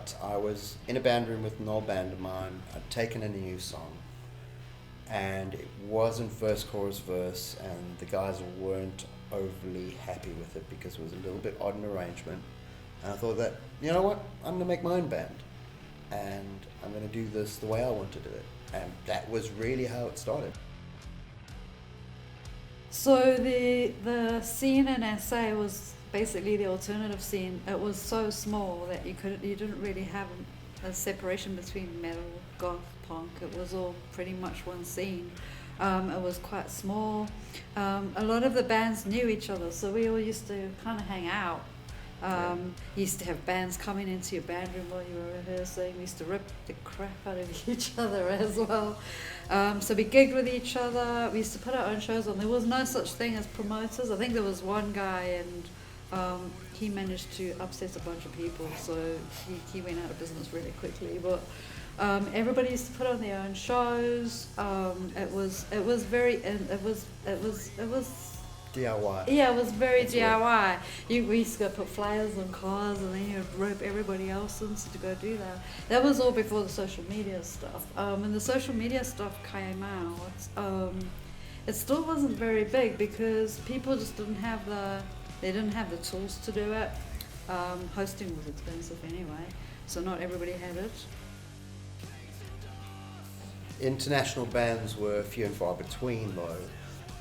but I was in a band room with an old band of mine. I'd taken in a new song, and it wasn't verse, chorus, verse, and the guys weren't overly happy with it because it was a little bit odd in arrangement. And I thought that, you know what, I'm going to make my own band, and I'm going to do this the way I want to do it. And that was really how it started. So the scene in SA was basically the alternative scene. It was so small that you didn't really have a separation between metal, goth, punk. It was all pretty much one scene. It was quite small. A lot of the bands knew each other, so we all used to kind of hang out. You used to have bands coming into your band room while you were rehearsing. We used to rip the crap out of each other as well. So we gigged with each other. We used to put our own shows on. There was no such thing as promoters. I think there was one guy, and he managed to upset a bunch of people, so he went out of business really quickly. But everybody used to put on their own shows. It was DIY. Yeah, it was very That's DIY. We used to go put flyers on cars, and then you'd rope everybody else in to go do that. That was all before the social media stuff. And the social media stuff came out, it still wasn't very big because people just didn't have the tools to do it. Hosting was expensive anyway, so not everybody had it. International bands were few and far between though,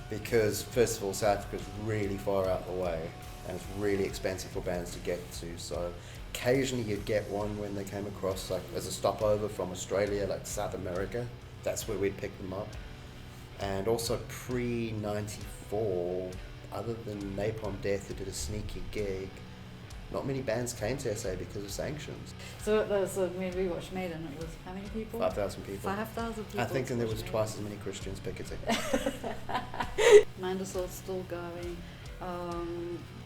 because first of all, South Africa's really far out the way, and it's really expensive for bands to get to. So occasionally you'd get one when they came across, like as a stopover from Australia, like South America. That's where we'd pick them up. And also pre-94, other than Napalm Death, who did a sneaky gig, not many bands came to SA because of sanctions. So when we watched Maiden, it was how many people? 5,000 people. 5,000 people. I think, and there was twice as many Christians picketing. Mandasaw's still going.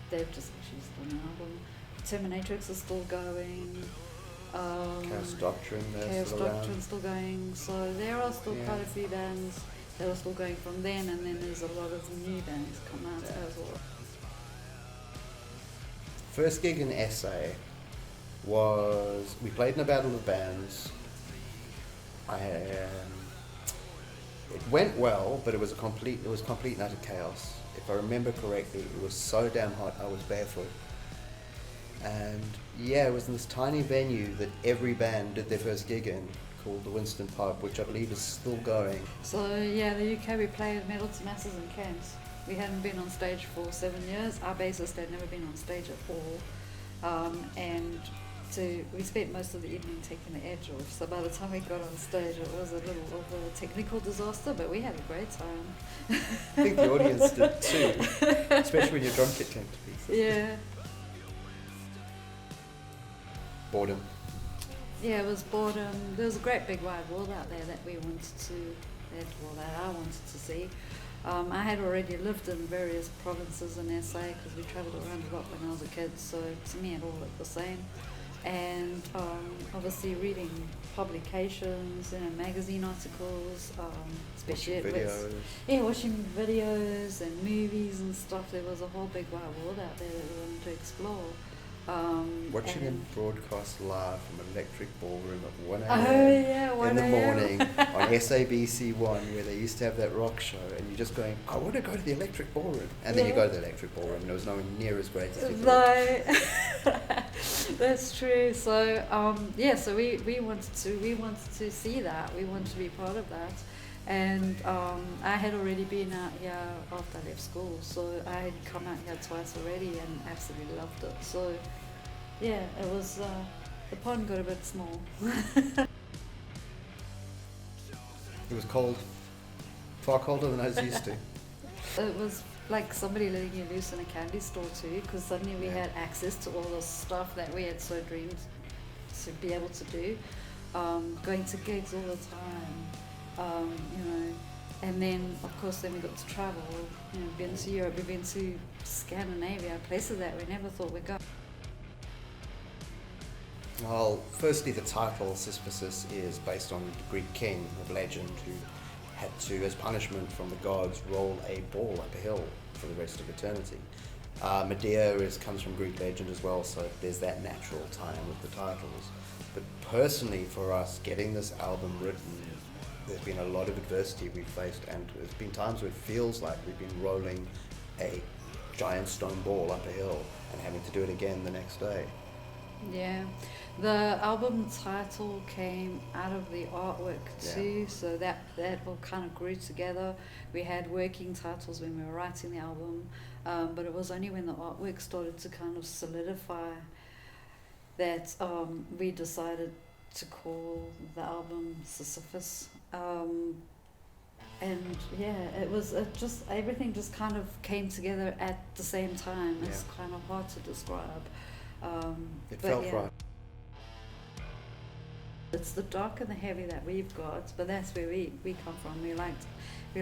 They've just done an album. Terminatrix is still going. Chaos Doctrine, they're Chaos still Doctrine's around. still going. So there are still quite a few bands that are still going from then, and then there's a lot of new bands come out as well. First gig in SA was, we played in a battle of bands. It went well, but it was complete and utter chaos. If I remember correctly, it was so damn hot I was barefoot. And yeah, it was in this tiny venue that every band did their first gig in, called the Winston Pub, which I believe is still going. So yeah, the UK, we played Metal to Masses in Cairns. We hadn't been on stage for 7 years. Our bassist had never been on stage at all. We spent most of the evening taking the edge off. So by the time we got on stage, it was a little of a technical disaster, but we had a great time. I think the audience did too, especially when your drum kit came to pieces. Yeah. Boredom. Yeah, it was boredom. There was a great big wide world out there that I wanted to see. I had already lived in various provinces in SA because we travelled around a lot when I was a kid, so to me it all looked the same. And obviously reading publications, magazine articles, especially watching videos and movies and stuff. There was a whole big wide world out there that we wanted to explore. Watching them broadcast live from Electric Ballroom at 1 a.m. in the morning on SABC 1, where they used to have that rock show, and you're just going, I want to go to the Electric Ballroom. And then you go to the Electric Ballroom, and it was nowhere near as great as you thought. That's true. So so we wanted to see that. We wanted to be part of that. And I had already been out here after I left school, so I had come out here twice already and absolutely loved it. So yeah, it was, the pond got a bit small. It was cold, far colder than I was used to. It was like somebody letting you loose in a candy store too, because suddenly we had access to all this stuff that we had so dreamed to be able to do. Going to gigs all the time. And then of course we got to travel. We've been to Europe, we've been to Scandinavia, places that we never thought we'd go. Well, firstly, the title Sisyphus is based on the Greek king of legend who had to, as punishment from the gods, roll a ball up a hill for the rest of eternity. Medea comes from Greek legend as well, so there's that natural tie with the titles. But personally, for us, getting this album written, there's been a lot of adversity we've faced, and there's been times where it feels like we've been rolling a giant stone ball up a hill and having to do it again the next day. Yeah, the album title came out of the artwork too, so that all kind of grew together. We had working titles when we were writing the album, but it was only when the artwork started to kind of solidify that we decided to call the album Sisyphus. And yeah, everything just kind of came together at the same time. It's kind of hard to describe. It felt right. It's the dark and the heavy that we've got, but that's where we come from. We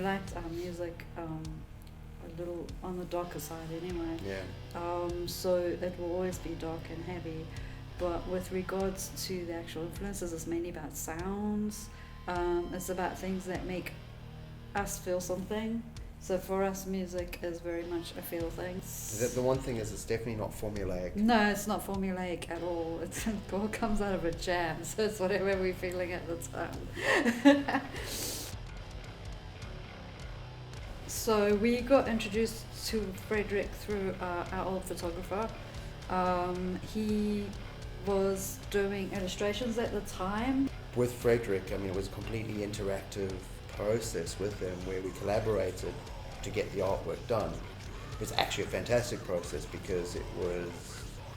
liked our music a little on the darker side anyway. Yeah. So it will always be dark and heavy. But with regards to the actual influences, it's mainly about sounds. It's about things that make us feel something. So for us, music is very much a feel thing. The one thing is, it's definitely not formulaic. No, it's not formulaic at all. It all comes out of a jam, so it's whatever we're feeling at the time. So we got introduced to Frederick through our old photographer. He was doing illustrations at the time. With Frederick, I mean, it was a completely interactive process with him where we collaborated to get the artwork done. It was actually a fantastic process because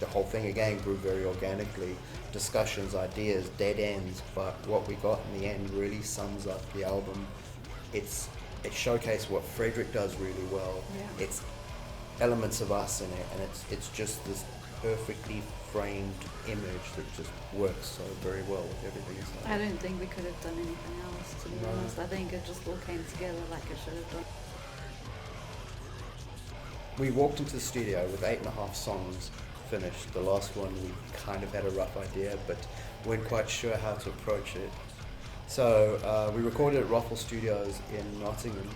the whole thing again grew very organically. Discussions, ideas, dead ends, but what we got in the end really sums up the album. It showcased what Frederick does really well. Yeah. It's elements of us in it, and it's just this perfectly framed image that just works so very well with everything inside. I don't think we could have done anything else, to be honest. I think it just all came together like it should have done. We walked into the studio with 8.5 songs finished. The last one we kind of had a rough idea, but weren't quite sure how to approach it. So we recorded at Ruffle Studios in Nottingham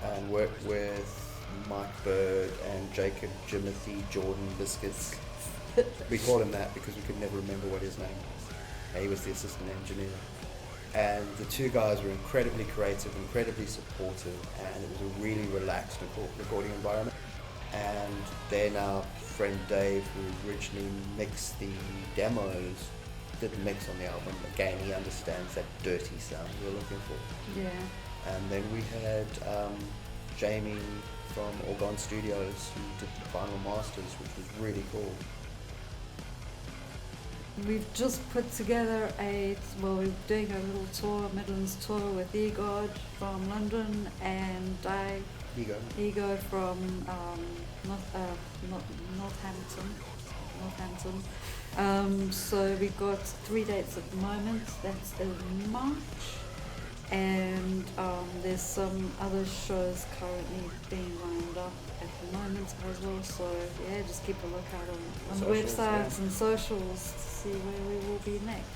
and worked with Mike Bird and Jacob Jimothy Jordan Biscuits. We called him that because we could never remember what his name was. He was the assistant engineer. And the two guys were incredibly creative, incredibly supportive, and it was a really relaxed recording environment. And then our friend Dave, who originally mixed the demos, didn't mix on the album. Again, he understands that dirty sound we're looking for. Yeah. And then we had Jamie from Orgon Studios who did the final masters, which was really cool. We've just put together we're doing a little tour, Midlands tour with Egod from London and Ego from Northampton. So we've got 3 dates at the moment. That's in March. And there's some other shows currently being lined up at the moment as well. So yeah, just keep a lookout on the websites and socials to see where we will be next.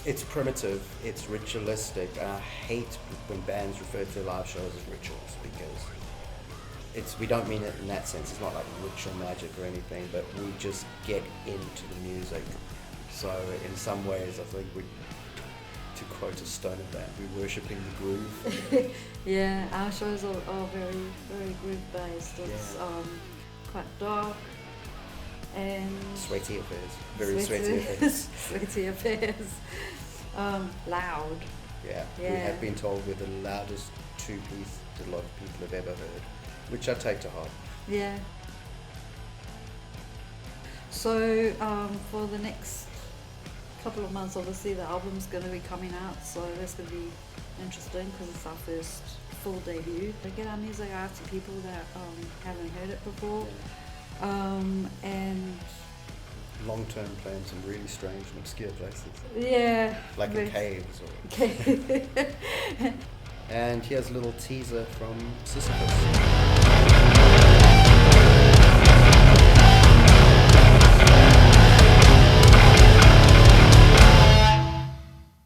It's primitive, it's ritualistic, and I hate when bands refer to live shows as rituals because we don't mean it in that sense. It's not like ritual magic or anything, but we just get into the music. So in some ways, I think to quote a stoner band, we're worshipping the groove. Yeah, our shows are very, very groove based. It's quite dark and sweaty affairs, very sweaty affairs. Sweaty affairs. Loud. Yeah, we have been told we're the loudest two-piece that a lot of people have ever heard, which I take to heart. Yeah. So for the next couple of months, obviously the album's going to be coming out, so that's going to be interesting because it's our first full debut. To get our music out to people that haven't heard it before, and long-term plans in really strange and obscure places. Yeah. Like in caves or... And here's a little teaser from Sisyphus.